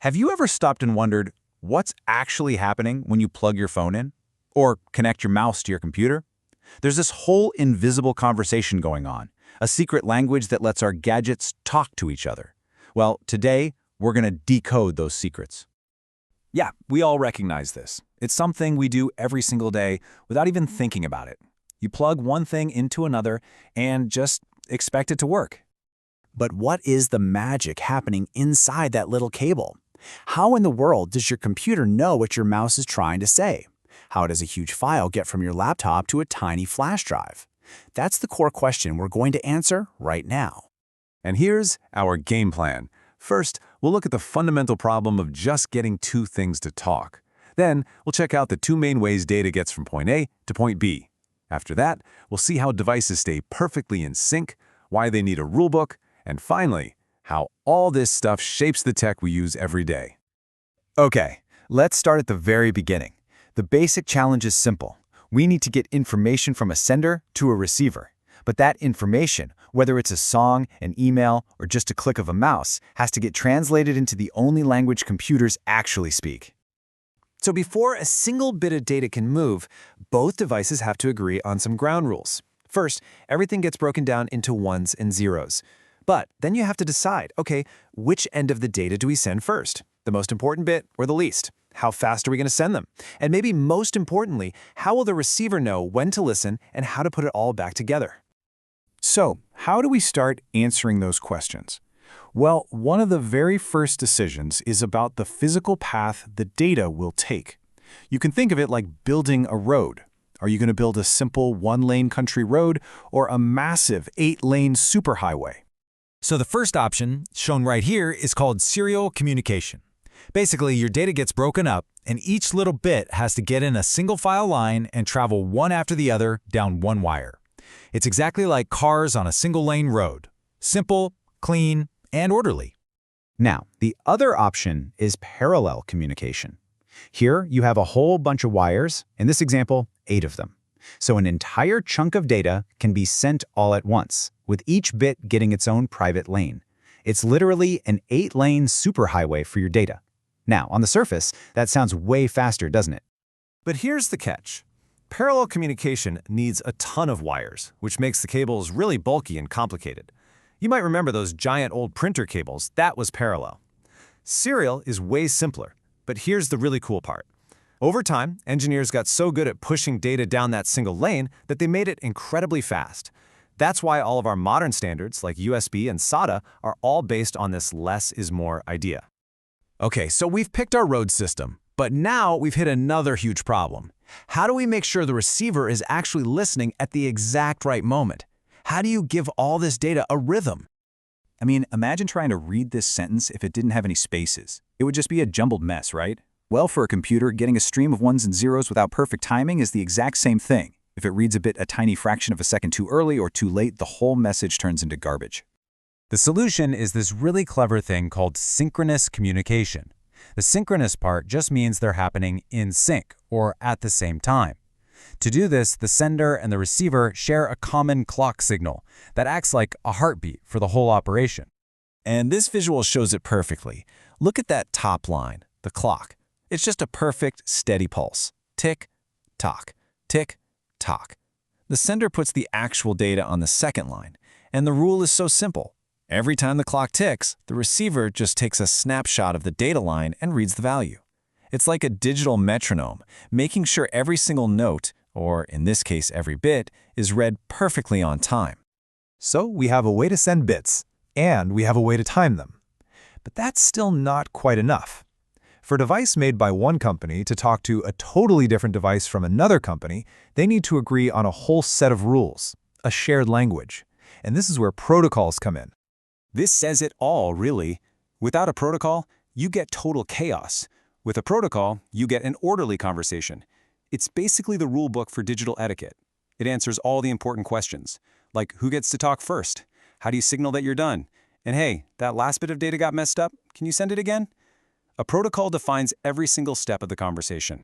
Have you ever stopped and wondered what's actually happening when you plug your phone in? Or connect your mouse to your computer? There's this whole invisible conversation going on, a secret language that lets our gadgets talk to each other. Well, today, we're going to decode those secrets. Yeah, we all recognize this. It's something we do every single day without even thinking about it. You plug one thing into another and just expect it to work. But what is the magic happening inside that little cable? How in the world does your computer know what your mouse is trying to say? How does a huge file get from your laptop to a tiny flash drive? That's the core question we're going to answer right now. And here's our game plan. First, we'll look at the fundamental problem of just getting two things to talk. Then, we'll check out the two main ways data gets from point A to point B. After that, we'll see how devices stay perfectly in sync, why they need a rulebook, and finally, how all this stuff shapes the tech we use every day. Okay, let's start at the very beginning. The basic challenge is simple. We need to get information from a sender to a receiver. But that information, whether it's a song, an email, or just a click of a mouse, has to get translated into the only language computers actually speak. So before a single bit of data can move, both devices have to agree on some ground rules. First, everything gets broken down into ones and zeros. But then you have to decide, okay, which end of the data do we send first? The most important bit or the least? How fast are we going to send them? And maybe most importantly, how will the receiver know when to listen and how to put it all back together? So, how do we start answering those questions? Well, one of the very first decisions is about the physical path the data will take. You can think of it like building a road. Are you going to build a simple one-lane country road or a massive 8-lane superhighway? So the first option, shown right here, is called serial communication. Basically, your data gets broken up, and each little bit has to get in a single file line and travel one after the other down one wire. It's exactly like cars on a single-lane road. Simple, clean, and orderly. Now, the other option is parallel communication. Here, you have a whole bunch of wires, in this example, 8 of them. So an entire chunk of data can be sent all at once, with each bit getting its own private lane. It's literally an 8-lane superhighway for your data. Now, on the surface, that sounds way faster, doesn't it? But here's the catch. Parallel communication needs a ton of wires, which makes the cables really bulky and complicated. You might remember those giant old printer cables. That was parallel. Serial is way simpler, but here's the really cool part. Over time, engineers got so good at pushing data down that single lane that they made it incredibly fast. That's why all of our modern standards, like USB and SATA, are all based on this less is more idea. Okay, so we've picked our road system, but now we've hit another huge problem. How do we make sure the receiver is actually listening at the exact right moment? How do you give all this data a rhythm? I mean, imagine trying to read this sentence if it didn't have any spaces. It would just be a jumbled mess, right? Well, for a computer, getting a stream of ones and zeros without perfect timing is the exact same thing. If it reads a bit a tiny fraction of a second too early or too late, the whole message turns into garbage. The solution is this really clever thing called synchronous communication. The synchronous part just means they're happening in sync, or at the same time. To do this, the sender and the receiver share a common clock signal that acts like a heartbeat for the whole operation. And this visual shows it perfectly. Look at that top line, the clock. It's just a perfect, steady pulse. Tick, tock, tick, tock. The sender puts the actual data on the second line, and the rule is so simple. Every time the clock ticks, the receiver just takes a snapshot of the data line and reads the value. It's like a digital metronome, making sure every single note, or in this case every bit, is read perfectly on time. So we have a way to send bits, and we have a way to time them. But that's still not quite enough. For a device made by one company to talk to a totally different device from another company, they need to agree on a whole set of rules, a shared language. And this is where protocols come in. This says it all, really. Without a protocol, you get total chaos. With a protocol, you get an orderly conversation. It's basically the rule book for digital etiquette. It answers all the important questions, like who gets to talk first? How do you signal that you're done? And hey, that last bit of data got messed up. Can you send it again? A protocol defines every single step of the conversation.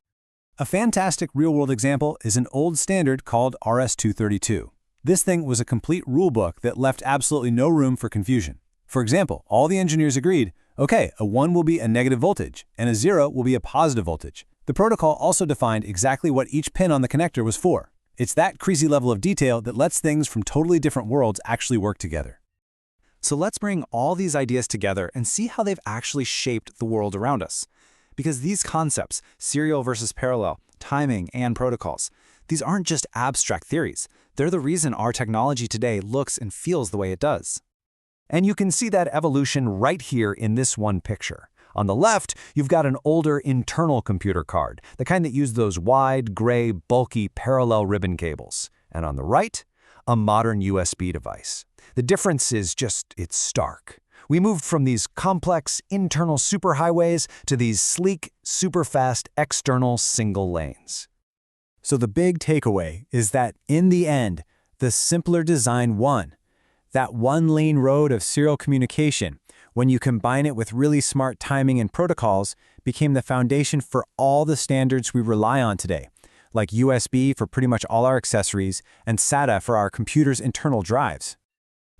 A fantastic real-world example is an old standard called RS-232. This thing was a complete rulebook that left absolutely no room for confusion. For example, all the engineers agreed, Okay, a 1 will be a negative voltage, and a 0 will be a positive voltage. The protocol also defined exactly what each pin on the connector was for. It's that crazy level of detail that lets things from totally different worlds actually work together. So let's bring all these ideas together and see how they've actually shaped the world around us. Because these concepts, serial versus parallel, timing, and protocols, these aren't just abstract theories. They're the reason our technology today looks and feels the way it does. And you can see that evolution right here in this one picture. On the left, you've got an older internal computer card, the kind that used those wide, gray, bulky parallel ribbon cables. And on the right, a modern USB device. The difference is just, it's stark. We moved from these complex internal superhighways to these sleek, super-fast external single lanes. So the big takeaway is that in the end, the simpler design won. That one-lane road of serial communication, when you combine it with really smart timing and protocols, became the foundation for all the standards we rely on today, like USB for pretty much all our accessories and SATA for our computer's internal drives.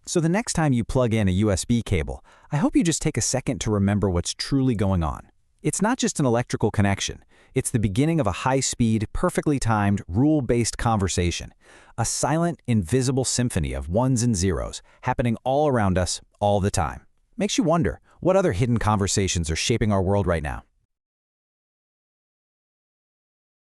So the next time you plug in a USB cable, I hope you just take a second to remember what's truly going on. It's not just an electrical connection. It's the beginning of a high-speed, perfectly timed, rule-based conversation. A silent, invisible symphony of ones and zeros happening all around us all the time. Makes you wonder, what other hidden conversations are shaping our world right now?